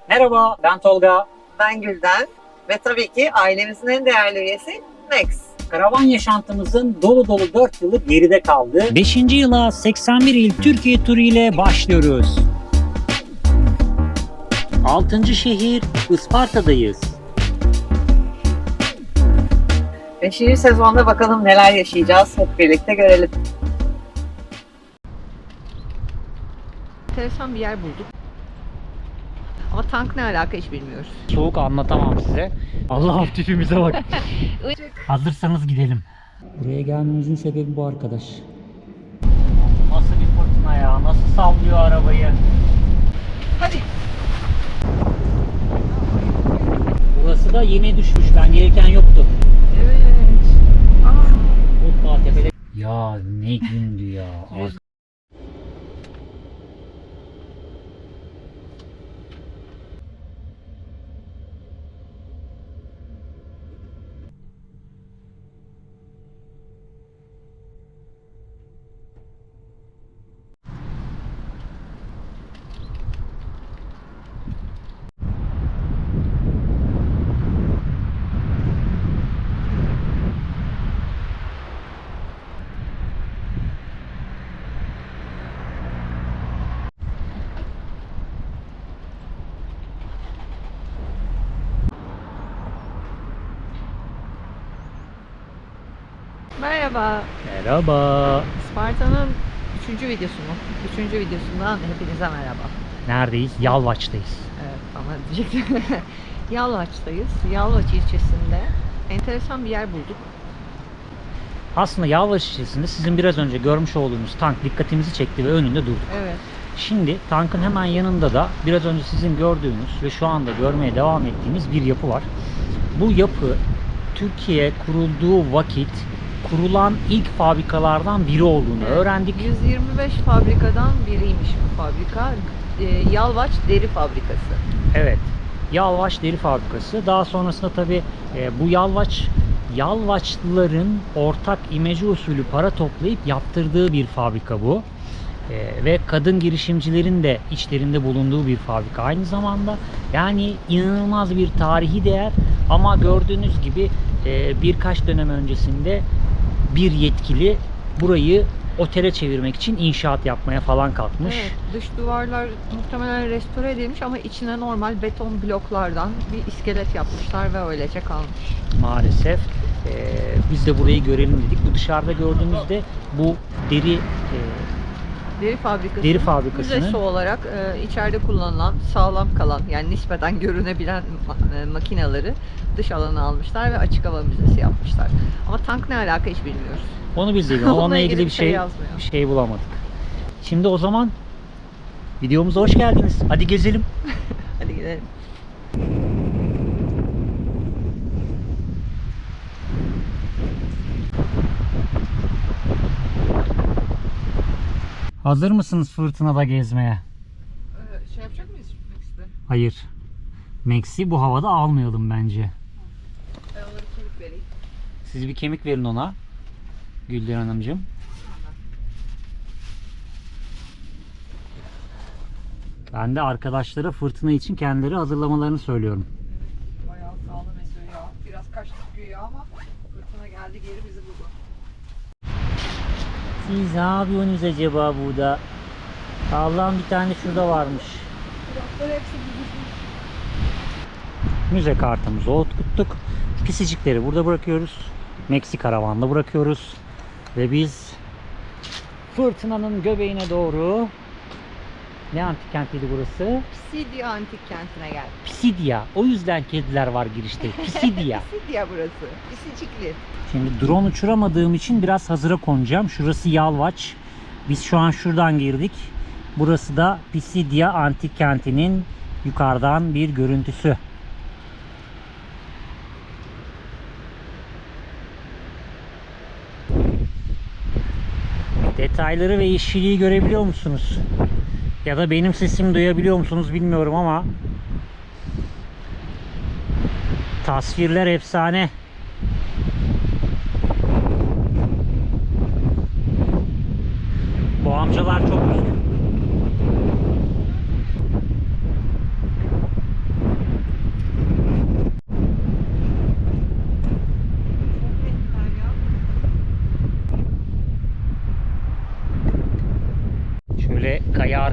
Merhaba, ben Tolga. Ben Gülden ve tabii ki ailemizin en değerli üyesi Max. Karavan yaşantımızın dolu dolu 4 yılı geride kaldı. 5. yıla 81 il Türkiye turu ile başlıyoruz. 6. şehir Isparta'dayız. 5. sezonda bakalım neler yaşayacağız, hep birlikte görelim. Enteresan bir yer bulduk. Ama tank ne alaka hiç bilmiyoruz. Soğuk anlatamam size. Allah tipimize bak. Hazırsanız gidelim. Buraya gelmemizin sebebi bu arkadaş. Nasıl bir fırtına ya? Nasıl sallıyor arabayı? Hadi. Burası da yeni düşmüş. Ben gelirken yoktu. Evet. Hoppa tepede. Ya ne gündü ya. Merhaba. Merhaba. Isparta'nın 3. videosu mu? 3. videosundan hepinize merhaba. Neredeyiz? Yalvaç'tayız. Evet, ama diyecektim. Yalvaç'tayız. Yalvaç ilçesinde enteresan bir yer bulduk. Aslında Yalvaç ilçesinde sizin biraz önce görmüş olduğunuz tank dikkatimizi çekti ve önünde durduk. Evet. Şimdi tankın hemen yanında da biraz önce sizin gördüğünüz ve şu anda görmeye devam ettiğimiz bir yapı var. Bu yapı Türkiye kurulduğu vakit kurulan ilk fabrikalardan biri olduğunu öğrendik. 125 fabrikadan biriymiş bu fabrika. Yalvaç Deri Fabrikası. Evet. Yalvaç Deri Fabrikası. Daha sonrasında tabi bu Yalvaçlıların ortak imece usulü para toplayıp yaptırdığı bir fabrika bu. Ve kadın girişimcilerin de içlerinde bulunduğu bir fabrika aynı zamanda. Yani inanılmaz bir tarihi değer ama gördüğünüz gibi birkaç dönem öncesinde bir yetkili burayı otele çevirmek için inşaat yapmaya falan kalkmış. Evet, dış duvarlar muhtemelen restore edilmiş ama içine normal beton bloklardan bir iskelet yapmışlar ve öylece kalmış. Maalesef. Biz de burayı görelim dedik. Bu dışarıda gördüğünüzde bu deri fabrikasının müzesi olarak içeride kullanılan, sağlam kalan yani nispeten görünebilen makineleri dış alana almışlar ve açık hava müzesi yapmışlar. Ama tank ne alaka hiç bilmiyoruz. onu biz de bilmiyoruz. Onunla ilgili bir şey yazmıyor. bulamadık. Şimdi o zaman videomuza hoş geldiniz. Hadi gezelim. Hadi gidelim. Hazır mısınız fırtınada gezmeye? Şey yapacak mıyız Max'te? Hayır. Max'i bu havada almayalım bence. Ben ona bir kemik vereyim. Siz bir kemik verin ona. Gülden Hanımcığım. Ben de arkadaşlara fırtına için kendileri hazırlamalarını söylüyorum. Evet, bayağı sağlam esiyor ya. Biraz kaçtık güya ama fırtına geldi geri bizi buldu. Siz ne yapıyorsunuz acaba burada? Allah'ım bir tane şurada varmış. Pilotlar hepsi büzüşmüş. Müze kartımızı okuttuk. Pisicikleri burada bırakıyoruz. Meksik karavanla bırakıyoruz. Ve biz fırtınanın göbeğine doğru, ne antik kentiydi burası? Pisidia antik kentine geldik. Pisidia. O yüzden kediler var girişte. Pisidia. Pisidia burası. Pisicikli. Şimdi drone uçuramadığım için biraz hazıra konacağım. Şurası Yalvaç. Biz şu an şuradan girdik. Burası da Pisidia antik kentinin yukarıdan bir görüntüsü. Detayları ve yeşilliği görebiliyor musunuz? Ya da benim sesimi duyabiliyor musunuz bilmiyorum ama tasvirler efsane. Bu amcalar çok üzgün.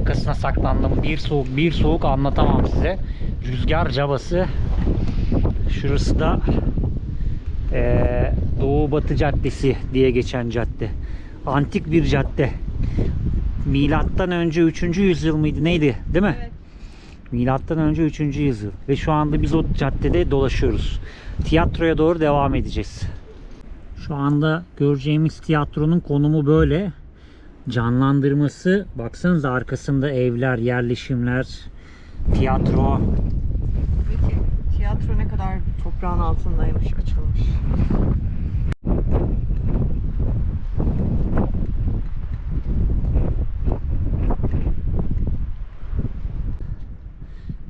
arkasına saklandım. Bir soğuk anlatamam size. Rüzgar cabası. Şurası da Doğu Batı Caddesi diye geçen cadde. Antik bir cadde. Milattan önce 3. yüzyıl mıydı? Neydi? Değil mi? Evet. Milattan önce 3. yüzyıl. Ve şu anda biz o caddede dolaşıyoruz. Tiyatroya doğru devam edeceğiz. Şu anda göreceğimiz tiyatronun konumu böyle. Canlandırması, baksanıza arkasında evler, yerleşimler, tiyatro. Peki tiyatro ne kadar toprağın altındaymış, açılmış.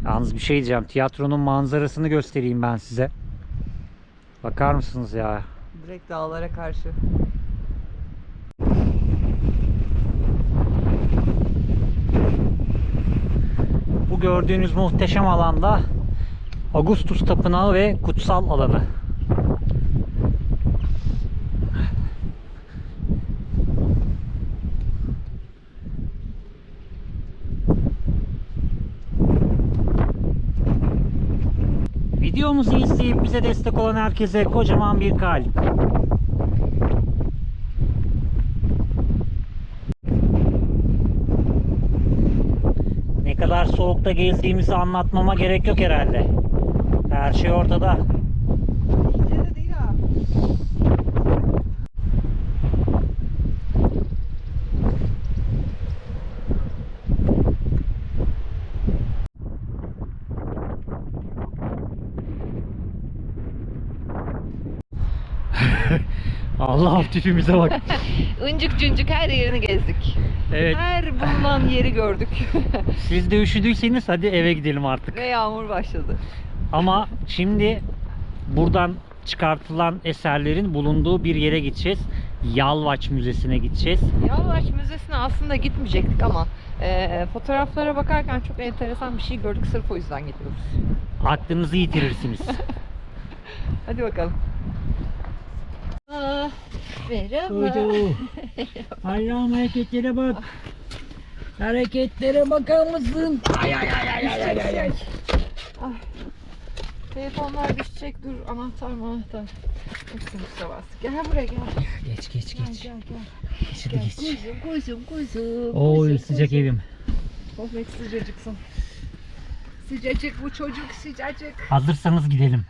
Yalnız bir şey diyeceğim. Tiyatronun manzarasını göstereyim ben size. Bakar mısınız ya? Direkt dağlara karşı. Bu gördüğünüz muhteşem alanda Augustus Tapınağı ve kutsal alanı. Videomuzu izleyip bize destek olan herkese kocaman bir kalp. Ne kadar soğukta gezdiğimizi anlatmama gerek yok herhalde. Her şey ortada. İnce de değil ha. Allah tipimize bak. Incik cıncık her yerini gezdik. Evet. Her bulunan yeri gördük. Siz de üşüdüyseniz hadi eve gidelim artık. Ve yağmur başladı. Ama şimdi buradan çıkartılan eserlerin bulunduğu bir yere gideceğiz. Yalvaç Müzesi'ne gideceğiz. Yalvaç Müzesi'ne aslında gitmeyecektik ama fotoğraflara bakarken çok enteresan bir şey gördük. Sırf o yüzden gidiyoruz. Aklınızı yitirirsiniz. Hadi bakalım. Merhaba. Allah'ım hareketlere bak. Hareketlere bakar mısın? Ay ay ay ay ay ay ay. Telefonlar düşecek. Dur anahtar. Hepsini üstüne bastık. Gel buraya gel. Geç. Gel. Hadi geç. Kuzum. Oy sıcak evim. Sohbet sıcacıksın. Sıcacık bu çocuk sıcacık. Hazırsanız gidelim.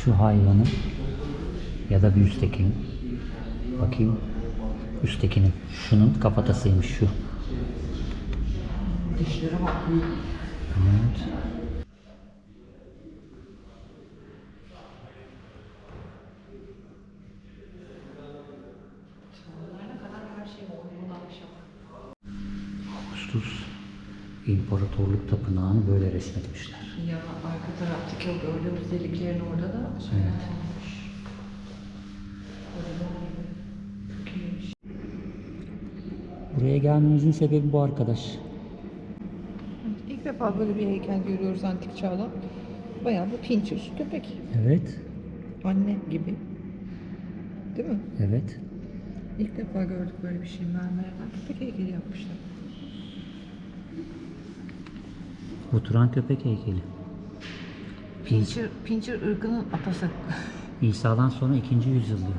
Şu hayvanın ya da bir üsttekinin, bakayım, üsttekinin, şunun kafatasıymış şu. Dişlere bak. Evet. Augustus İmparatorluk Tapınağı'nı böyle resmetmişler. Ya arka taraftaki o gördüğümüz deliklerin orada da Evet. Buraya gelmemizin sebebi bu arkadaş. İlk defa böyle bir heykel görüyoruz antik çağda. Bayağı bu pinçer köpek. Evet. Anne gibi. Değil mi? Evet. İlk defa gördük böyle bir şey. Mermerden köpek heykeli yapmışlar. Oturan köpek heykeli. Pinçer ırkının atası. İsa'dan sonra 2. yüzyıl diyor.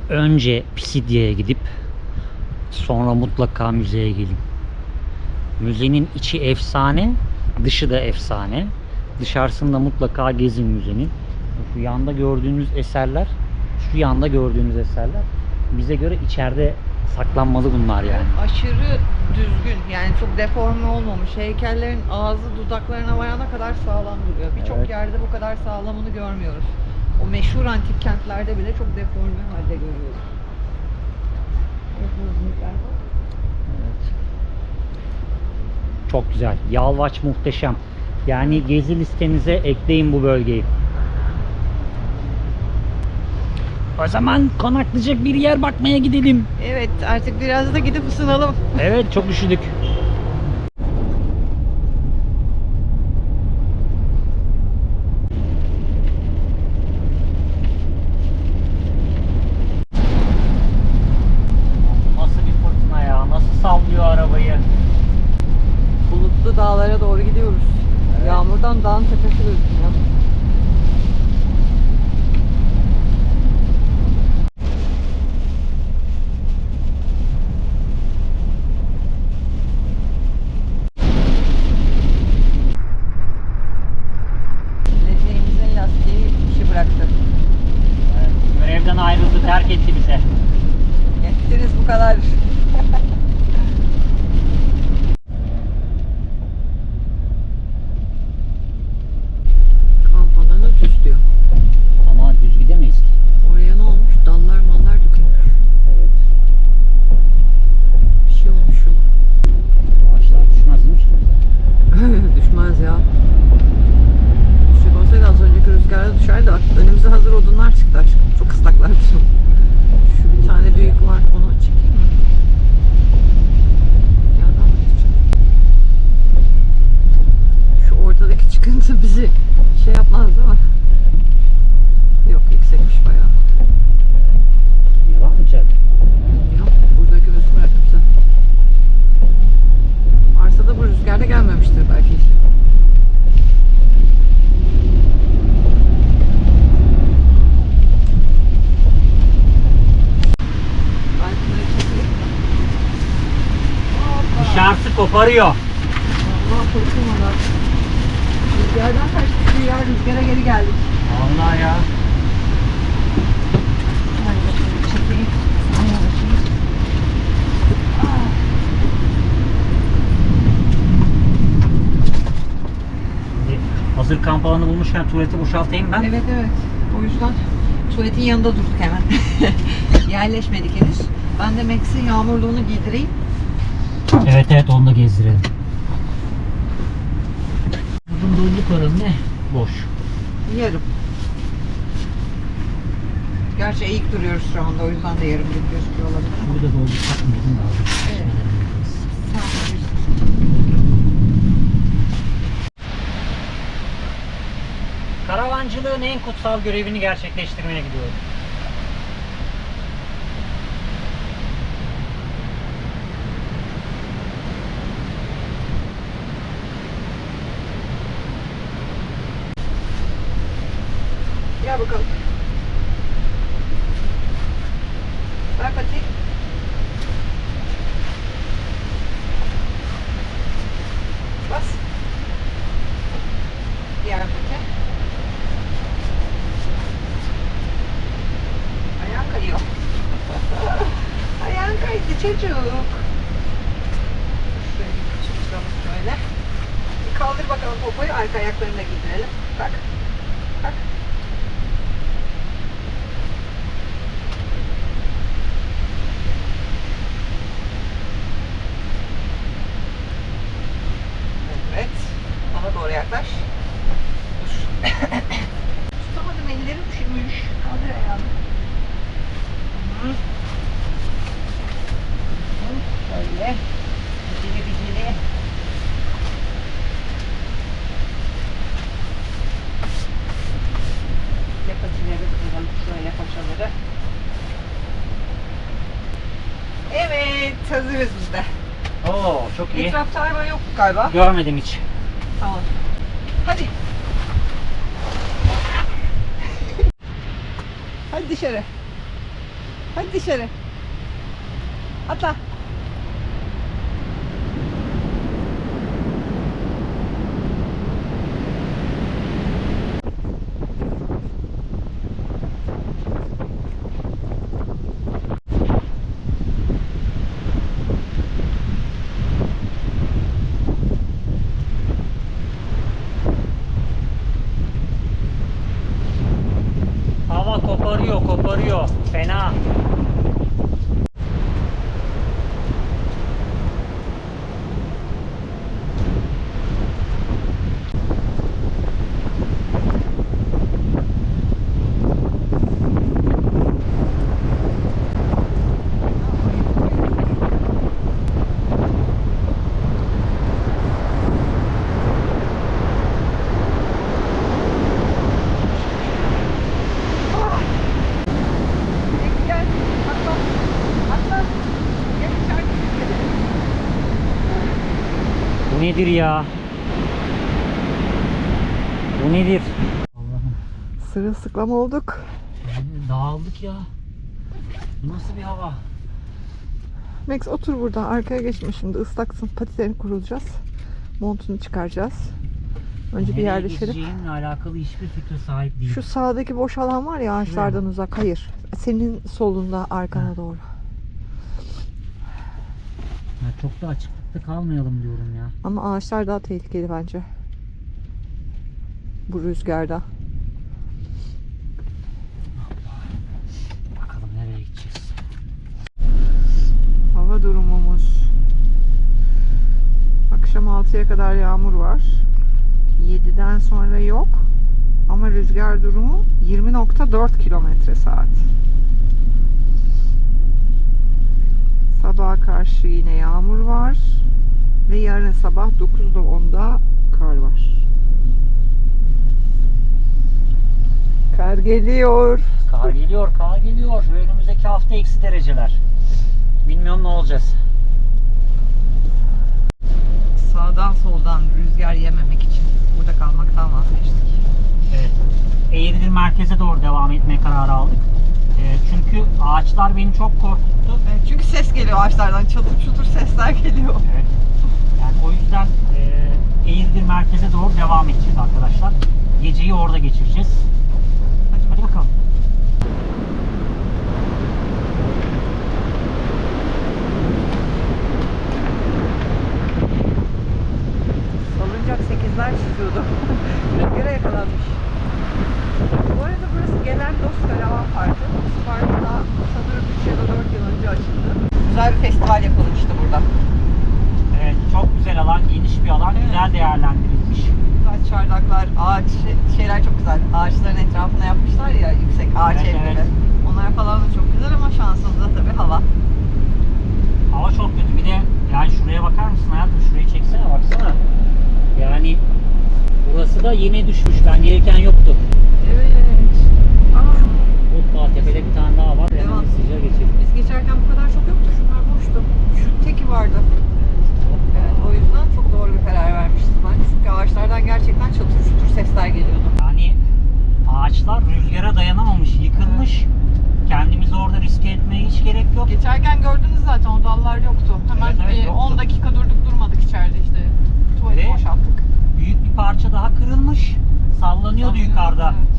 Önce Pisidia'ya gidip sonra mutlaka müzeye gelin. Müzenin içi efsane, dışı da efsane. Dışarısında mutlaka gezin müzenin. Şu yanda gördüğünüz eserler, bize göre içeride saklanmalı bunlar yani. Aşırı düzgün yani çok deforme olmamış. Heykellerin ağzı dudaklarına varana kadar sağlam duruyor. Birçok Evet. yerde bu kadar sağlamını görmüyoruz. O meşhur antik kentlerde bile çok deforme halde görüyoruz. Evet. Çok güzel. Yalvaç muhteşem. Yani gezi listenize ekleyin bu bölgeyi. O zaman konaklayacak bir yer bakmaya gidelim. Evet, artık biraz da gidip ısınalım. Evet, çok üşüdük. Nasıl bir fırtına ya? Nasıl sallıyor arabayı? Bulutlu dağlara doğru gidiyoruz. Evet. Yağmurdan dağın tepesi gözüküyor. Leceğimizin lastiği işi bıraktı. Evet, görevden ayrıldı, terk etti bize. Yettiniz bu kadar. Kamp alanı düz diyor. Ama düz gidemeyiz ki. Oraya ne olmuş? Dallar mallar dökülmüş. Evet. Bir şey olmuş yola. Ağaçlar düşmez değil mi üstümüze? Düşmez ya. Düşecek olsaydı az önceki rüzgarda düşerdi. Önümüze hazır odunlar çıktı aşkım. Çok ıslaklar bütün. Şu bir tane büyük var. Onu çekeyim mi? Yandan mı geçeceğim? Şu ortadaki çıkıntı bizi şey yapmaz değil mi? Yok, yüksekmiş bayağı. Bir var mı içeride? Yok, buradaki rüzgar bırak güzel. Arsada bu rüzgarda gelmemiştir belki hiç. Ben bunları çekeyim. Hoppa. Dışarısı koparıyor. Allah kurtulmadan. Rüzgardan kaçtık ya, rüzgara geri geldik. Vallahi ya. Hadi bakalım çekeyim. Hadi bakayım. Hazır kamp alanı bulmuşken tuvaleti boşaltayım ben. Evet evet. O yüzden tuvaletin yanında durduk hemen. Yerleşmedik henüz. Ben de Max'in yağmurluğunu giydireyim. Evet evet, onu da gezdirelim. Uzun doluluk oranı ne? Boş. Yarım. Gerçi eğik duruyoruz şu anda, o yüzden de yarım gibi gözüküyor olabilir ama. Burada doldursak mıydın daha da? Evet. Sen bilirsin. Karavancılığın en kutsal görevini gerçekleştirmeye gidiyorum. Gel bakalım. Ver patiyi. Bas. Diğer pati. Ayağın kayıyor. Ayağın kaydı çocuk. Şöyle bir küçük tutalım şöyle. Bir kaldır bakalım popoyu, arka ayaklarını da giydirelim. Bak. Bak. Evet. Bana doğru yaklaş. Dur. Tutamadım, ellerim üşümüş. Kaldır ayağını. Hı. Hı, şöyle. Bicili bicili. Patileri kıralım şöyle, paçaları. Evet, hazırız biz de. Oo, çok iyi. Etrafta araba yok galiba. Görmedim hiç. Tamam. Hadi. Hadi dışarı. Hadi dışarı. Atla. Hava koparıyor, koparıyor. Fena. nedir ya? Bu nedir? Allah'ım. Sırılsıklam olduk. Dağıldık ya. Bu nasıl bir hava? Max otur burada. Arkaya geçme şimdi. Islaksın. Patilerini kurulacağız. Montunu çıkaracağız. Önce bir Nereye yerleşelim. gideceğimle alakalı hiçbir fikre sahip değilim. Şu sağdaki boş alan var ya, ağaçlardan uzak. Hayır. Senin solunda, arkana doğru. Ya çok da açıklıkta kalmayalım diyorum ya. Ama ağaçlar daha tehlikeli bence. Bu rüzgarda. Bakalım nereye gideceğiz. Hava durumumuz. Akşam 6'ya kadar yağmur var. 7'den sonra yok. Ama rüzgar durumu 20.4 kilometre saat. Sabaha karşı yine yağmur var. Ve yarın sabah 9'da 10'da kar var. Kar geliyor. Kar geliyor, kar geliyor. Ve önümüzdeki hafta eksi dereceler. Bilmiyorum ne olacağız. Sağdan soldan rüzgar yememek için burada kalmaktan vazgeçtik. Evet. Eğridir merkeze doğru devam etmeye kararı aldık. Çünkü ağaçlar beni çok korkuttu. Evet, çünkü ses geliyor ağaçlardan. Çatır çutur sesler geliyor. Evet. Yani o yüzden Eğridir merkeze doğru devam edeceğiz arkadaşlar. Geceyi orada geçireceğiz. Hadi bakalım. Salıncak 8'ler çiziyordu. Rüzgara yakalanmış. Bu arada burası Gelen Dost Karavan Parkı. Bu parkta sanırım 3 ya da 4 yıl önce açıldı. Güzel bir festival yapılmıştı burada. Evet, çok güzel alan, geniş bir alan, Evet. güzel değerlendirilmiş. Güzel çardaklar, ağaç şeyler çok güzel. Ağaçların etrafına yapmışlar ya yüksek ağaç Evet, evleri. evet. Onlar falan da çok güzel ama şansımızda tabii hava. Hava çok kötü. Bir de yani şuraya bakar mısın hayatım? Şurayı çeksene, baksana. Yani burası da yeni düşmüş. Ben gelirken yoktu. Evet. Hoppa, tepede bir tane daha var. Devam. Hemen sıcağa geçelim. Biz geçerken bu kadar çok yoktu. Şunlar boştu. Şu teki vardı. Evet, o yüzden çok doğru bir karar vermişiz bence. Çünkü ağaçlardan gerçekten çatır çutur sesler geliyordu. Yani ağaçlar rüzgara dayanamamış, yıkılmış. Kendimizi orada riske etmeye hiç gerek yok. Geçerken gördünüz zaten o dallar yoktu. Hemen Evet, bir yoktu. 10 dakika durduk durmadık içeride işte. Tuvaleti Ve boşalttık. büyük bir parça daha kırılmış. Sallanıyordu Sanırım, yukarıda. Evet.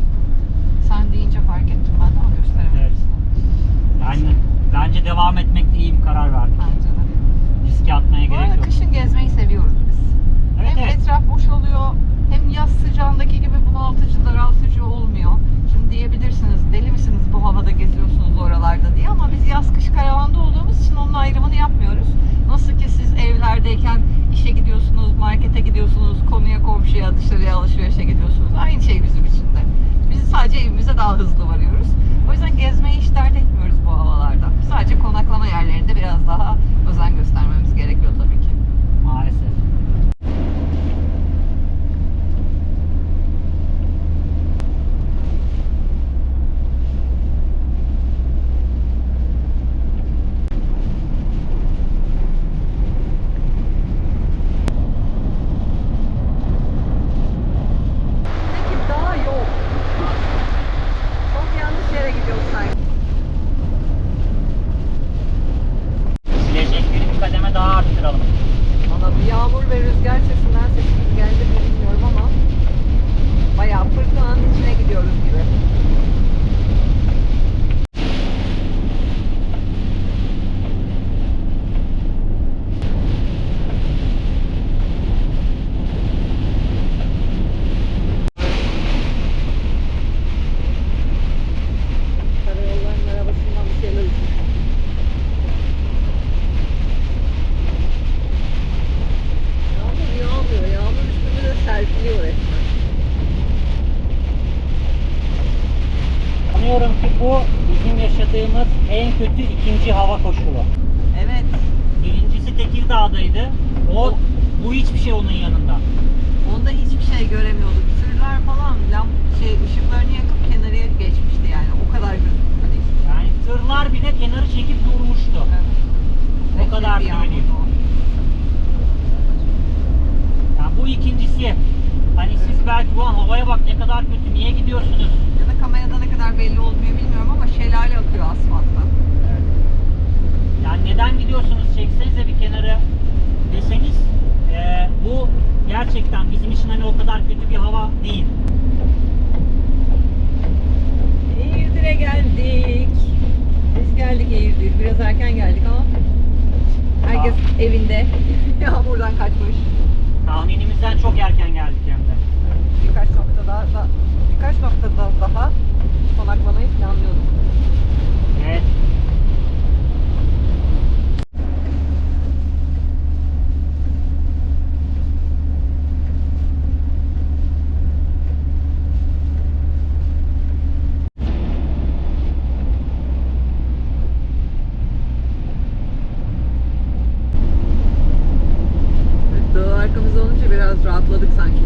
Sen deyince fark ettim ben de ama gösteremedim Evet. size. Yani bence devam etmekte iyi bir karar verdik. Bence de. Riske atmaya Bu gerek arada yok. kışın gezmeyi seviyoruz biz. Evet, Hem evet. etraf boşalıyor hem yaz sıcağındaki gibi bunaltıcı, daraltıcı olmuyor. Şimdi diyebilirsiniz deli misiniz bu havada geziyorsunuz oralarda diye ama biz yaz kış karavanda olduğumuz için onun ayrımını yapmıyoruz. Nasıl ki siz evlerdeyken işe gidiyorsunuz, markete gidiyorsunuz, konuya komşuya dışarıya alışverişe gidiyorsunuz. Aynı şey bizim için de. Biz sadece evimize daha hızlı varıyoruz. O yüzden gezmeyi hiç dert etmiyoruz bu havalarda. Sadece konaklama yerlerinde biraz daha özen göstermemiz gerekiyor tabii ki. Maalesef. Peki daha yok. Çok yanlış yere gidiyoruz sanki. Silecekleri bir kademe daha arttıralım. Valla bu yağmur ve rüzgar sesinden sesimiz geldi mi bilmiyorum ama bayağı fırtınanın içine gidiyoruz gibi. Karayolların arabasından bir şeyler uçmuş. Yağmur yağmıyor. Yağmur üstümüze serpiliyor resmen. Sanıyorum ki bu bizim yaşadığımız en kötü ikinci hava koşulu. Evet. Birincisi Tekirdağ'daydı. Bu hiçbir şey onun yanında. Onda hiçbir şey göremiyorduk. Tırlar falan ışıklarını yakıp kenarıya geçmişti yani. O kadar gözükmedi. Yani tırlar bile kenarı çekip durmuştu. Evet. O kadar Dehşet bir yağmurdu söyleyeyim. o. ki hani siz belki bu an havaya bak ne kadar kötü, niye gidiyorsunuz? Ya da kamerada ne kadar belli olmuyor bilmiyorum ama şelale akıyor asfalttan. Yani neden gidiyorsunuz, çeksenize bir kenara deseniz bu gerçekten bizim için hani o kadar kötü bir hava değil. Eğirdir'e geldik. Biz geldik Eğirdir. Biraz erken geldik ama herkes evinde. Yağmurdan kaçmış. Tahminimizden çok erken geldik hem de. Birkaç noktada daha konaklamayı planlıyorduk. Evet. Dağı arkamızda olunca biraz rahatladık sanki.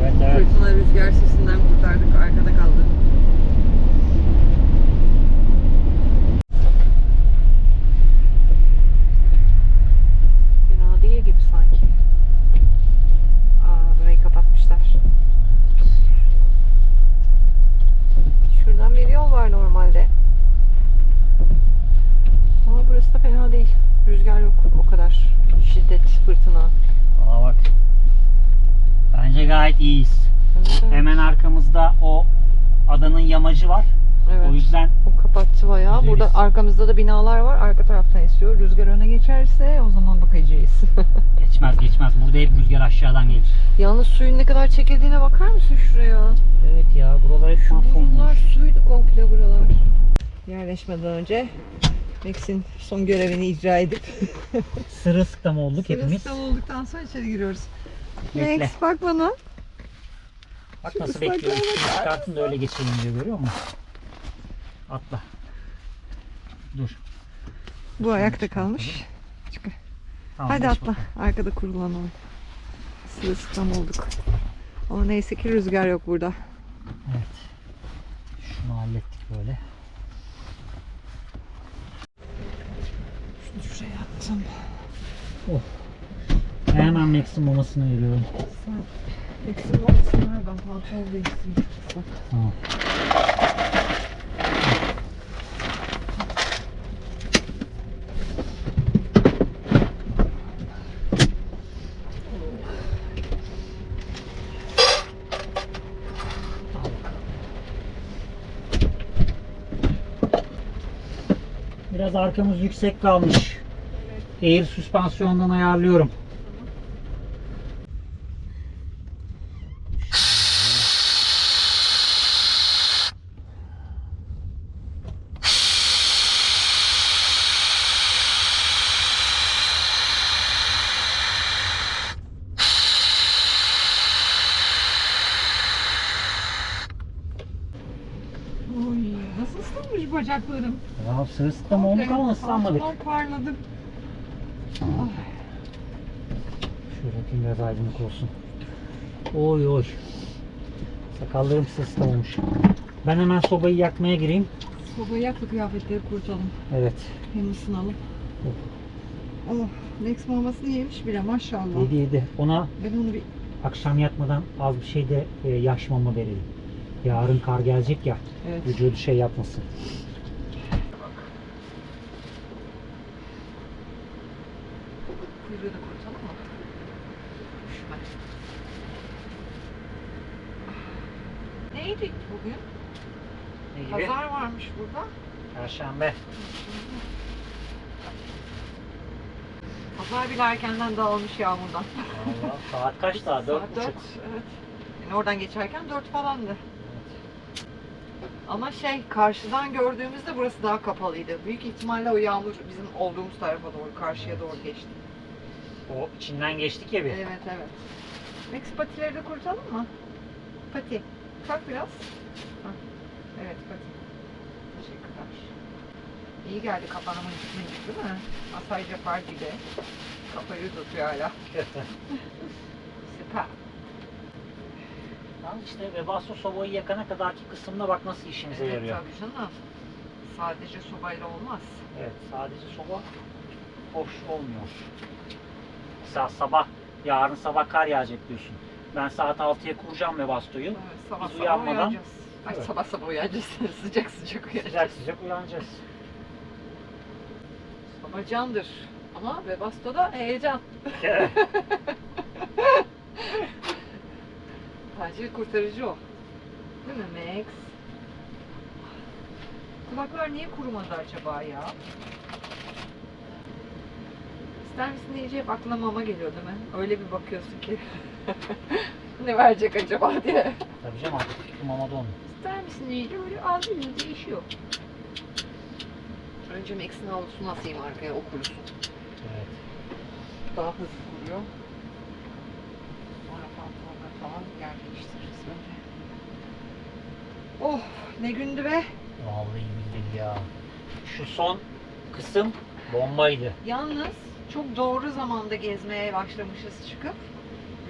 Evet, evet. Fırtına rüzgar sesinden kurtardık, arkada kaldı. Fena değil gibi sanki. Burayı kapatmışlar. Şuradan bir yol var normalde. Ama burası da fena değil. Rüzgar yok o kadar. Şiddet, fırtına. Aa bak. Bence gayet iyiyiz. Evet, evet. Hemen arkamızda o adanın yamacı var. Evet. O yüzden O kapattı bayağı. Güzeliz. Burada arkamızda da binalar var. Arka taraftan esiyor. Rüzgar öne geçerse o zaman bakacağız. geçmez. Burada hep rüzgar aşağıdan gelir. Yalnız suyun ne kadar çekildiğine bakar mısın şuraya? Evet ya, buralar hep Şu mahvolmuş. burunlar suydu komple buralar. Yerleşmeden önce Max'in son görevini icra edip Sırılsıklam olduk hepimiz. sırılsıklam olduktan sonra içeri giriyoruz. Bekle. Max bak bana. Bak Şu nasıl ıslaklığa bekliyor. Üstünü bakar çıkartın da öyle geçelim diyor, görüyor musun? Atla. Dur. Bu ayakta kalmış. Çıkar. Tamam, Hadi geç atla. bakalım. Arkada kurulanalım. Sırılsıklam olduk. Ama neyse ki rüzgar yok burada. Evet. Şunu hallettik böyle. Şunu şuraya attım. Hemen Max'in mamasını veriyorum. Max'in olmasın ver, ben pantolon değiştireyim. Tamam. Biraz arkamız yüksek kalmış. Air süspansiyondan ayarlıyorum. Oy, nasıl ıslanmış bacaklarım. Ya sırılsıklam olduk ama ıslanmadık. Pantolon parladı. Şöyle biraz aydınlık olsun. Oy oy. Sakallarım sırılsıklam olmuş. Ben hemen sobayı yakmaya gireyim. Sobayı yakla, kıyafetleri kurutalım. Evet. Hem ısınalım. Oh, Max mamasını yemiş bile maşallah. Yedi. Ona Ben onu bir akşam yatmadan az bir şey de yaş mama verelim. Yarın kar gelecek ya. evet. Vücudu şey yapmasın. Kuyruğu da kurutalım mı? Üşüme. Neydi bugün? Ne gibi? Pazar varmış burada. Perşembe. Pazar bile erkenden dağılmış yağmurdan. Allah, saat kaç daha? 4.30. Saat 4, evet. Yani oradan geçerken 4 falandı. Ama karşıdan gördüğümüzde burası daha kapalıydı. Büyük ihtimalle o yağmur bizim olduğumuz tarafa doğru, karşıya doğru geçti. O içinden geçtik ya bir. Evet, evet. Max patileri de kurutalım mı? Pati. Kalk biraz. Hah. Evet, pati. Teşekkürler. İyi geldi kapanımın gitmeniz değil mi? Masaj yapar gibi. Kafayı tutuyor hala. Süper. Lan işte Webasto sobayı yakana kadarki kısımda bak nasıl işimize Evet, yarıyor. tabii canım. Sadece sobayla olmaz. Evet, sadece soba hoş olmuyor. Mesela sabah, yarın sabah kar yağacak diyorsun. Ben saat 6'ya kuracağım Webasto'yu. Evet, sabah Biz sabah uyanmadan uyanacağız. Ay, Evet. sabah sabah uyanacağız. Sıcak sıcak uyanacağız. sıcak sıcak uyanacağız. Ama candır. Ama Webasto'da heyecan. Bence kurtarıcı o. Değil mi Max? Kulaklar niye kurumadı acaba ya? İster misin deyince hep aklına mama geliyor değil mi? Öyle bir bakıyorsun ki. Ne verecek acaba diye. Tabii canım artık mamada onu. İster misin deyince öyle ağzıyla değişiyor. Önce Max'in havlusunu asayım arkaya, o kurusun. Evet. Daha hızlı kuruyor. Sonra pantolonları falan yer değiştiririz böyle. Oh, ne gündü be. Vallahi billahi ya. Şu son kısım bombaydı. Yalnız çok doğru zamanda gezmeye başlamışız çıkıp.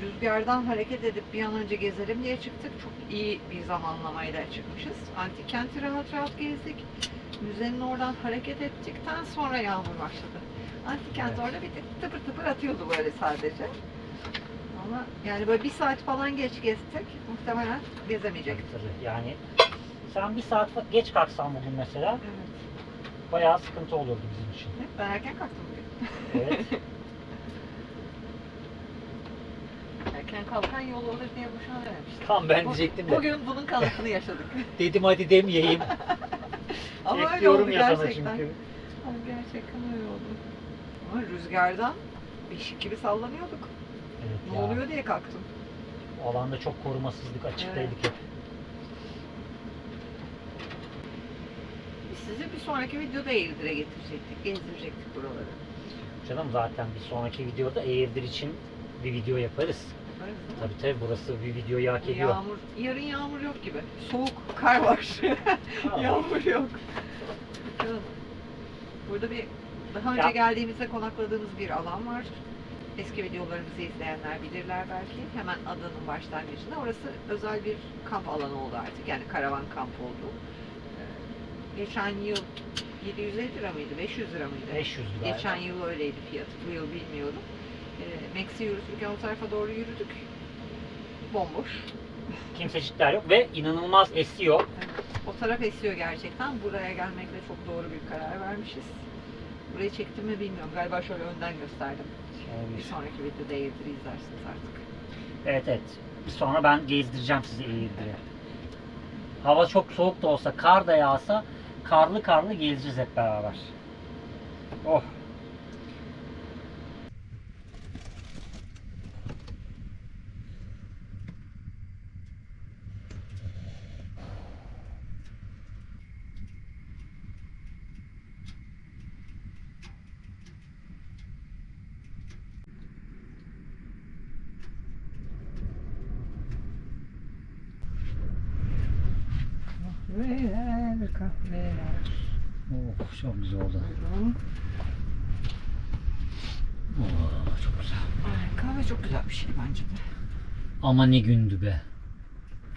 Rüzgardan hareket edip bir an önce gezelim diye çıktık. Çok iyi bir zamanlamayla çıkmışız. Antik kenti rahat rahat gezdik. Müzenin oradan hareket ettikten sonra yağmur başladı. Antik kent Evet. orada bir tıpır tıpır atıyordu böyle sadece. Ama yani böyle bir saat falan geç gezsek muhtemelen gezemeyecektik. Tabii. Yani sen bir saat geç kalksan bugün mesela Evet. bayağı sıkıntı olurdu bizim için. Ben erken kalktım bugün. Evet. Erken kalkan yol olur diye boşuna dememiştim. Tam ben Bu- diyecektim de. Bugün bunun kanıtını yaşadık. Dedim hadi demeyeyim. Ama öyle Ekliyorum oldu ya sana gerçekten. çünkü. Ama gerçekten öyle oldu. Ama rüzgardan beşik gibi sallanıyorduk. Evet Ne ya. oluyor diye kalktım. O alanda çok korumasızlık açıktaydık hep. Biz sizi bir sonraki videoda Eğirdir'e getirecektik, gezdirecektik buraları. Canım zaten bir sonraki videoda Eğirdir için bir video yaparız. Yaparız değil mi? Tabii tabii burası bir videoyu hak ediyor. Yağmur, yarın yağmur yok gibi. Soğuk, kar var. Yağmur yok. Bakalım. Burada bir daha önce Ya- geldiğimizde konakladığımız bir alan var. Eski videolarımızı izleyenler bilirler belki. Hemen adanın başlangıcında. Orası özel bir kamp alanı oldu artık. Yani karavan kamp oldu. Geçen yıl 750 lira mıydı? 500 lira mıydı? 500 galiba. Geçen yıl öyleydi fiyatı. Bu yıl bilmiyorum. Max'i yürütürken o tarafa doğru yürüdük. Bomboş. Kimsecikler yok ve inanılmaz esiyor. O taraf esiyor gerçekten. Buraya gelmekle çok doğru bir karar vermişiz. Burayı çektim mi bilmiyorum. Galiba şöyle önden gösterdim. Bir sonraki videoda Eğirdir'i izlersiniz artık. Evet evet. Sonra ben gezdireceğim sizi Eğirdir'e. Hava çok soğuk da olsa, kar da yağsa karlı karlı gezeceğiz hep beraber. Oh. Kahveler, kahveler. Oh çok güzel oldu. Buyurun. Oh, çok güzel. Ay, kahve çok güzel bir şey bence de. Ama ne gündü be.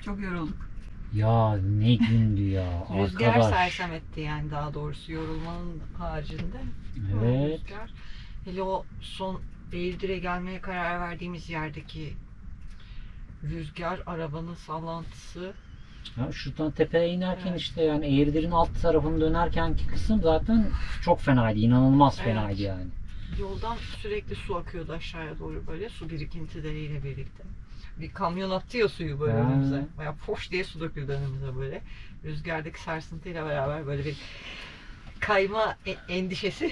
Çok yorulduk. Ya ne gündü ya. Rüzgar Arkadaş. sersem etti yani, daha doğrusu yorulmanın haricinde. Evet. Rüzgar. Hele o son Eğirdir'e gelmeye karar verdiğimiz yerdeki rüzgar, arabanın sallantısı. Ya şuradan tepeye inerken Evet. işte yani Eğirdir'in alt tarafını dönerkenki kısım zaten çok fenaydı. İnanılmaz Evet. fenaydı yani. Yoldan sürekli su akıyordu aşağıya doğru, böyle su birikintileriyle birlikte. Bir kamyon attı ya suyu böyle Ha. önümüze. Bayağı foş diye su döküldü önümüze böyle. Rüzgardaki sarsıntıyla beraber böyle bir kayma endişesi.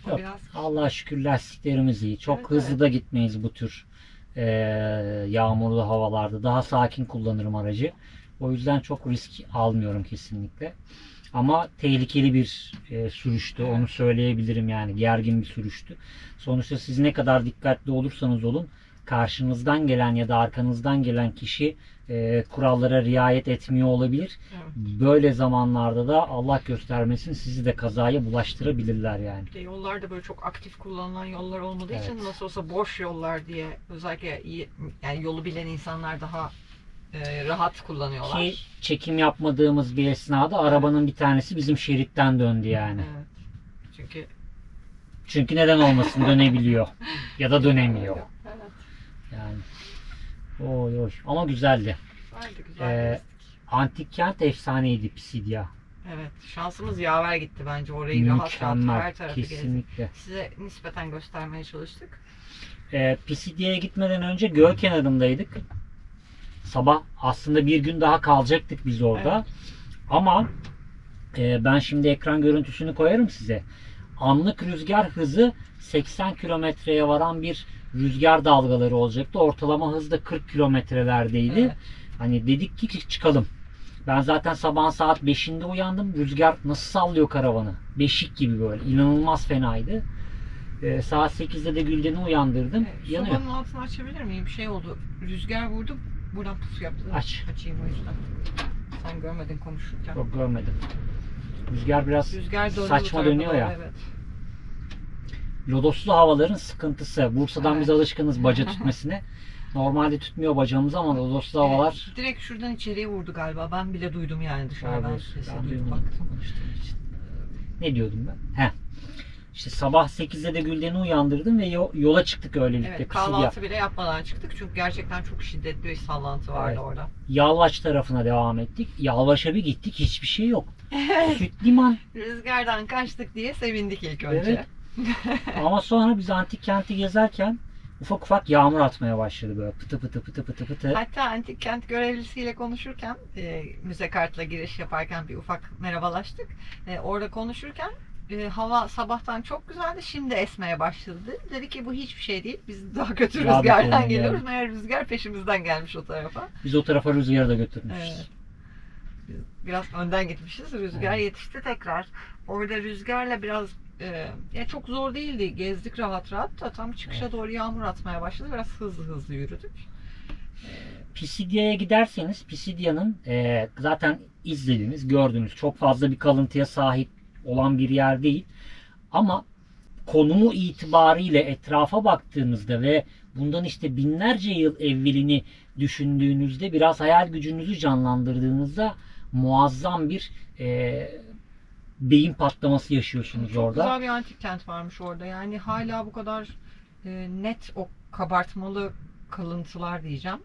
O Yok, biraz Allah'a şükür lastiklerimiz iyi. Çok Evet, hızlı evet. da gitmeyiz bu tür yağmurlu havalarda. Daha sakin kullanırım aracı. O yüzden çok risk almıyorum kesinlikle. Ama tehlikeli bir sürüştü. Evet. Onu söyleyebilirim yani. Gergin bir sürüştü. Sonuçta siz ne kadar dikkatli olursanız olun, karşınızdan gelen ya da arkanızdan gelen kişi kurallara riayet etmiyor olabilir. evet. Böyle zamanlarda da Allah göstermesin sizi de kazaya bulaştırabilirler yani. Bir de yollarda böyle çok aktif kullanılan yollar olmadığı için Evet. nasıl olsa boş yollar diye özellikle yani yolu bilen insanlar daha rahat kullanıyorlar. Ki çekim yapmadığımız bir esnada arabanın bir tanesi bizim şeritten döndü yani. Evet. Çünkü Çünkü neden olmasın, dönebiliyor ya da dönemiyor. Evet. Yani Oy oy. Ama güzeldi. Güzeldi, güzel. Ee, Antik kent efsaneydi Pisidia. Evet, şansımız yaver gitti bence. Orayı rahat rahat Mükemmel. her tarafı gezdik. Kesinlikle. Size nispeten göstermeye çalıştık. Pisidia'ya gitmeden önce göl kenarındaydık. Sabah aslında bir gün daha kalacaktık biz orada. Ama ben şimdi ekran görüntüsünü koyarım size. Anlık rüzgar hızı 80 kilometreye varan bir rüzgar dalgaları olacaktı. Ortalama hız da 40 kilometrelerdeydi. Evet. Hani dedik ki çıkalım. Ben zaten sabahın saat 5'inde uyandım. Rüzgar nasıl sallıyor karavanı. Beşik gibi böyle. İnanılmaz fenaydı. Saat 8'de de Gülden'i uyandırdım. Yanıyor. Sobanın altını açabilir miyim? Bir şey oldu. Rüzgar vurdu. Buradan puf yaptı. Aç. Açayım o yüzden. Sen görmedin konuşurken. Yok görmedim. Rüzgar biraz Rüzgar döndü bu saçma tarafa dönüyor doğru, ya. Evet. Lodoslu havaların sıkıntısı. Bursa'dan Evet. biz alışkınız baca tütmesine. Normalde tütmüyor bacamızı ama lodoslu havalar Direkt şuradan içeriye vurdu galiba. Ben bile duydum yani dışarıdan Abi, sesi. ben Duyup duymadım. baktım. ne diyordum ben? İşte sabah 8'de de Gülden'i uyandırdım ve yola çıktık öylelikle. Evet, Pisidia. kahvaltı bile yapmadan çıktık çünkü gerçekten çok şiddetli bir sallantı vardı Evet. orada. Yalvaç tarafına devam ettik. Yalvaç'a bir gittik. Hiçbir şey yok. Süt liman. Rüzgardan kaçtık diye sevindik ilk önce. Evet. Ama sonra biz antik kenti gezerken ufak ufak yağmur atmaya başladı böyle pıtı pıtı pıtı pıtı pıtı. Hatta antik kent görevlisiyle konuşurken, müze kartla giriş yaparken bir ufak merhabalaştık. Orada konuşurken hava sabahtan çok güzeldi, şimdi esmeye başladı. Dedi ki bu hiçbir şey değil, biz daha kötü Daha rüzgardan beter geliyoruz. yani. Meğer rüzgar peşimizden gelmiş o tarafa. Biz o tarafa rüzgarı da götürmüşüz. Evet. Biraz önden gitmişiz, rüzgar Evet. yetişti tekrar. Orada rüzgarla biraz ya çok zor değildi. Gezdik rahat rahat da tam çıkışa Evet. doğru yağmur atmaya başladı. Biraz hızlı hızlı yürüdük. Pisidia'ya giderseniz Pisidia'nın zaten izlediğiniz, gördüğünüz çok fazla bir kalıntıya sahip olan bir yer değil. Ama konumu itibariyle etrafa baktığınızda ve bundan işte binlerce yıl evvelini düşündüğünüzde biraz hayal gücünüzü canlandırdığınızda muazzam bir beyin patlaması yaşıyorsunuz Çok orada. güzel bir antik kent varmış orada. Yani hala bu kadar net o kabartmalı kalıntılar diyeceğim.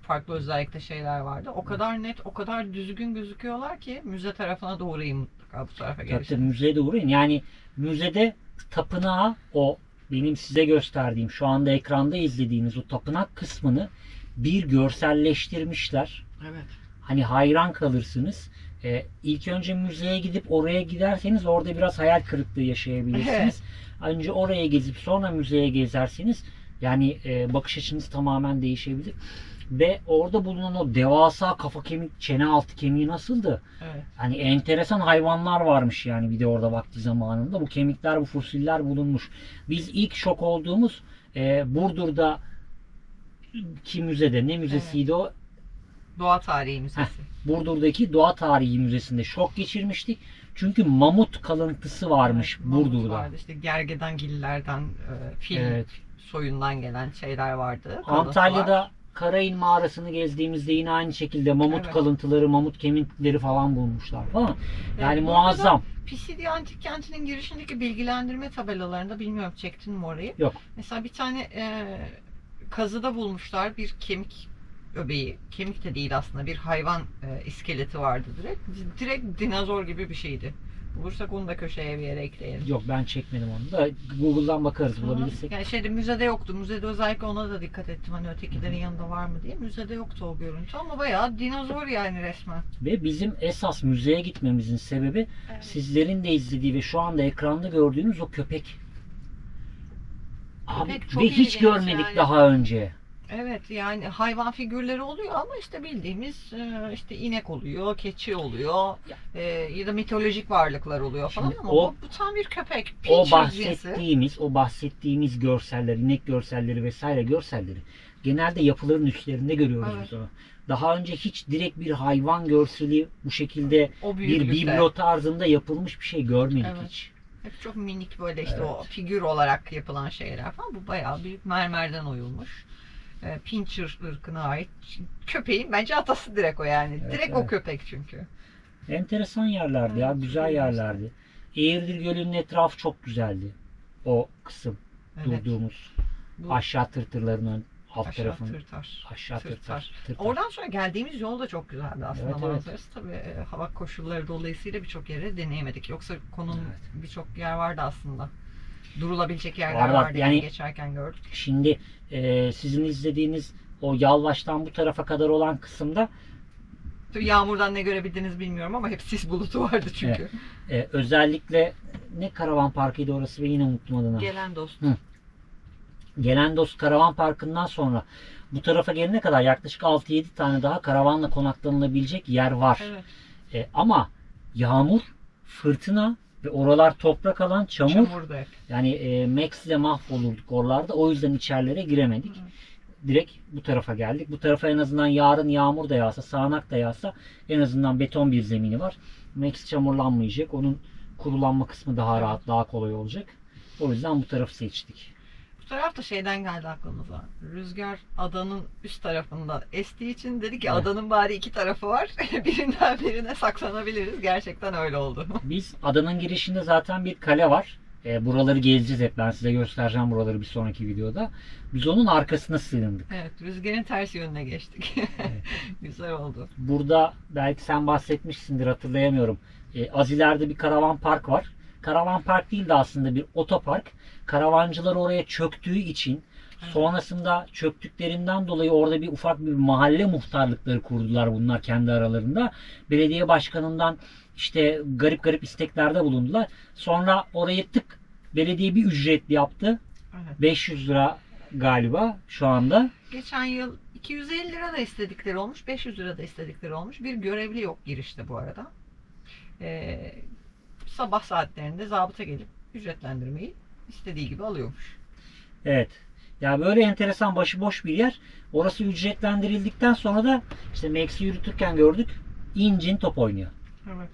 Farklı özellikle şeyler vardı. O kadar net, o kadar düzgün gözüküyorlar ki müze tarafına da uğrayayım mutlaka bu tarafa Tabii gelişim. müzeye de uğrayın. Yani müzede tapınağa o benim size gösterdiğim şu anda ekranda izlediğiniz o tapınak kısmını bir görselleştirmişler. Evet. Hani hayran kalırsınız. İlk önce müzeye gidip oraya giderseniz orada biraz hayal kırıklığı yaşayabilirsiniz. Önce oraya gezip sonra müzeye gezerseniz yani bakış açınız tamamen değişebilir. Ve orada bulunan o devasa kafa kemik, çene altı kemiği nasıldı? Evet. Hani enteresan hayvanlar varmış yani bir de orada vakti zamanında. Bu kemikler, bu fosiller bulunmuş. Biz ilk şok olduğumuz Burdur'da ki müzede, ne müzesiydi o? Doğa Tarihi Müzesi. Burdur'daki Doğa Tarihi Müzesi'nde şok geçirmiştik. Çünkü mamut kalıntısı varmış Evet, mamut Burdur'da. vardı. İşte gergedangillerden, fil Evet. soyundan gelen şeyler vardı. kalıntılar. Antalya'da Karain mağarasını gezdiğimizde yine aynı şekilde mamut Evet. kalıntıları, mamut kemikleri falan bulmuşlar falan. Yani Evet, muazzam. Pisidia Antik Kenti'nin girişindeki bilgilendirme tabelalarında, bilmiyorum çektin mi orayı? Yok. Mesela bir tane kazıda bulmuşlar bir kemik öbeği. Kemik de değil aslında, bir hayvan iskeleti vardı direkt. Direkt dinozor gibi bir şeydi. Bulursak onu da köşeye bir yere ekleyelim. Yok ben çekmedim onu da. Google'dan bakarız bulabilirsek. Yani şeyde, müzede yoktu. Müzede özellikle ona da dikkat ettim. Hani ötekilerin yanında var mı diye. Müzede yoktu o görüntü ama bayağı dinozor yani resmen. Ve bizim esas müzeye gitmemizin sebebi Evet. sizlerin de izlediği ve şu anda ekranda gördüğünüz o köpek. Abi, Köpek çok ve hiç ilginç görmedik yani. daha önce. Evet, yani hayvan figürleri oluyor ama işte bildiğimiz işte inek oluyor, keçi oluyor ya da mitolojik varlıklar oluyor falan Şimdi ama o- bu tam bir köpek. O Pincher cinsi. bahsettiğimiz görseller, inek görselleri vesaire görselleri genelde yapıların üstlerinde görüyoruz Evet. biz onu. Daha önce hiç direkt bir hayvan görseli bu şekilde O bir büyüklükte. biblo tarzında yapılmış bir şey görmedik Evet. hiç. Hep çok minik böyle işte o Evet. figür olarak yapılan şeyler falan. Bu bayağı büyük mermerden oyulmuş. Pincher ırkına ait köpeğin bence atası direkt o yani. Evet, Direkt o evet. köpek çünkü. Enteresan yerlerdi ya, Evet, güzel çok yerlerdi. Eğirdir Gölü'nün etrafı çok güzeldi. O kısım Evet. durduğumuz Bu aşağı tırtırların alt Aşağı tarafın Tırtar. aşağı Tırtar. Oradan sonra geldiğimiz yol da çok güzeldi aslında, Evet, evet. manzarası. Tabii hava koşulları dolayısıyla birçok yere deneyemedik. Yoksa konunun Evet. birçok yer vardı aslında. Durulabilecek yerler Var, vardı yani yani geçerken gördük. Şimdi sizin izlediğiniz o Yalvaç'tan bu tarafa kadar olan kısımda Tabii yağmurdan ne görebildiniz bilmiyorum ama hep sis bulutu vardı çünkü. özellikle ne karavan parkıydı orası, ve yine unuttum adını. Gelen dost. Hı. Gelendos Karavan Parkı'ndan sonra bu tarafa gelene kadar yaklaşık 6-7 tane daha karavanla konaklanılabilecek yer var. Evet. Ama yağmur, fırtına ve oralar toprak alan, çamur. Çamurdu hep. Yani Max ile mahvolurduk oralarda. O yüzden içerilere giremedik. Direkt bu tarafa geldik. Bu tarafa en azından yarın yağmur da yağsa, sağanak da yağsa en azından beton bir zemini var. Max çamurlanmayacak. Onun kurulanma kısmı daha rahat, daha kolay olacak. O yüzden bu tarafı seçtik. Bu taraf da şeyden geldi aklımıza. Rüzgar adanın üst tarafında estiği için dedik ki Evet. adanın bari iki tarafı var. Birinden birine saklanabiliriz. Gerçekten öyle oldu. Biz adanın girişinde zaten bir kale var. Buraları gezeceğiz hep. Ben size göstereceğim buraları bir sonraki videoda. Biz onun arkasına sığındık. Evet, rüzgarın ters yönüne geçtik. Güzel oldu. Burada belki sen bahsetmişsindir, hatırlayamıyorum. Az ileride bir karavan park var. Karavan park değil de aslında bir otopark. Karavancılar oraya çöktüğü için, sonrasında çöktüklerinden dolayı orada bir ufak bir mahalle muhtarlıkları kurdular bunlar kendi aralarında. Belediye başkanından işte garip garip isteklerde bulundular. Sonra orayı tık belediye bir ücretli yaptı. Evet. 500 lira galiba şu anda. Geçen yıl 250 lira da istedikleri olmuş, 500 lira da istedikleri olmuş. Bir görevli yok girişte bu arada. Sabah saatlerinde zabıta gelip ücretlendirmeyi istediği gibi alıyormuş. Evet. Ya böyle enteresan, başıboş bir yer. Orası ücretlendirildikten sonra da işte Max'i yürütürken gördük. İncin top oynuyor. Evet.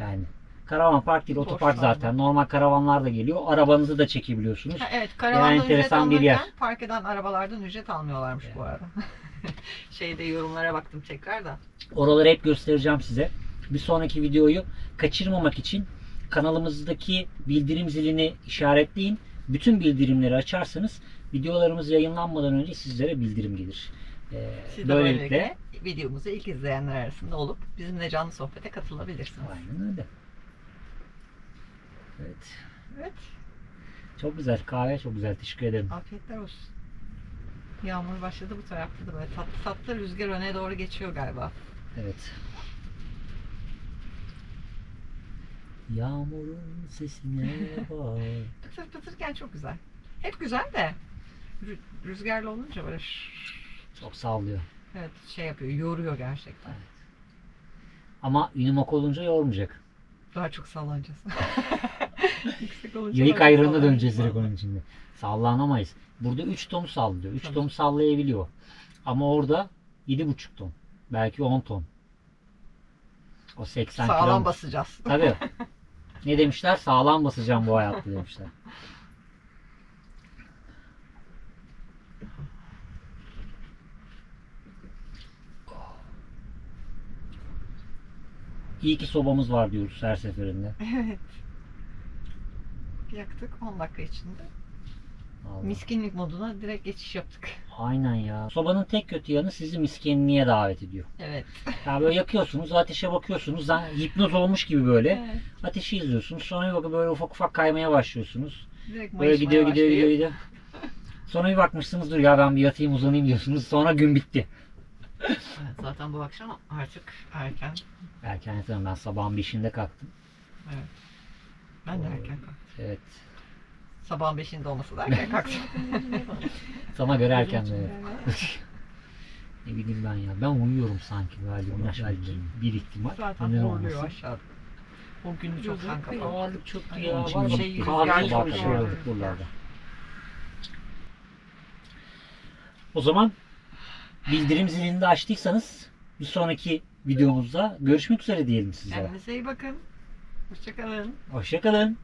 Yani karavan park değil, Boş otopark kaldı. zaten. Normal karavanlar da geliyor. Arabanızı da çekebiliyorsunuz. Evet, karavandan ücret enteresan bir yer. alırken park eden arabalardan ücret almıyorlarmış bu arada. Şeyde yorumlara baktım tekrar da. Oraları hep göstereceğim size. Bir sonraki videoyu kaçırmamak için kanalımızdaki bildirim zilini işaretleyin. Bütün bildirimleri açarsanız videolarımız yayınlanmadan önce sizlere bildirim gelir. Siz de böylelikle videomuzu ilk izleyenler arasında olup bizimle canlı sohbete katılabilirsiniz. Aynen öyle. Evet. Evet. Çok güzel. Kahve çok güzel. Teşekkür ederim. Afiyetler olsun. Yağmur başladı bu tarafta da böyle tatlı tatlı rüzgar öne doğru geçiyor galiba. Evet. Yağmurun sesine bak. Pıtır pıtırken çok güzel. Hep güzel de rüzgarlı olunca böyle Çok sallıyor. evet şey yapıyor, yoruyor gerçekten. Ama Unimog olunca yormayacak. Daha çok sallanacağız. Yüksek olunca Yayık daha ayrığına sallanacağız döneceğiz direkt vallahi. onun içinde. Sallanamayız. Burada 3 ton sallıyor. 3 Tabii. ton sallayabiliyor. Ama orada 7,5 ton. Belki 10 ton. O 80 Sağlam kilo. basacağız. Tabii. Ne demişler? Sağlam basacağım bu hayatta demişler. İyi ki sobamız var diyoruz her seferinde. Evet. Yaktık 10 dakika içinde. Vallahi. Miskinlik moduna direkt geçiş yaptık. Aynen ya. Sobanın tek kötü yanı sizi miskinliğe davet ediyor. Evet. Ya böyle yakıyorsunuz, ateşe bakıyorsunuz. Hipnoz olmuş gibi böyle. Evet. Ateşi izliyorsunuz. Sonra bir bakın böyle ufak ufak kaymaya başlıyorsunuz. Direkt Böyle mayışmaya gidiyor gidiyor başlayıp- gidiyor. Sonra bir bakmışsınız, dur ya ben bir yatayım uzanayım diyorsunuz. Sonra gün bitti. Evet, zaten bu akşam artık erken. Erken yatarım, ben sabahın 5'inde kalktım. Evet. Ben de erken kalktım. Evet. Sabahın 5'inde olması da erken kalktım. Sana göre erken de. Ne bileyim ben ya. Ben uyuyorum sanki böyle. Belki bir ihtimal. Zaten Neden horluyor olmasın? aşağıda. O günü çok kanka. Ağırlık çöktü Ay, ya. onun için Var bir bak, şey kahve rüzgar sabaha çok kadar var. olduk buralarda. O zaman bildirim zilini de açtıysanız bir sonraki videomuzda görüşmek üzere diyelim sizlere. Kendinize iyi bakın. Hoşçakalın. Hoşçakalın.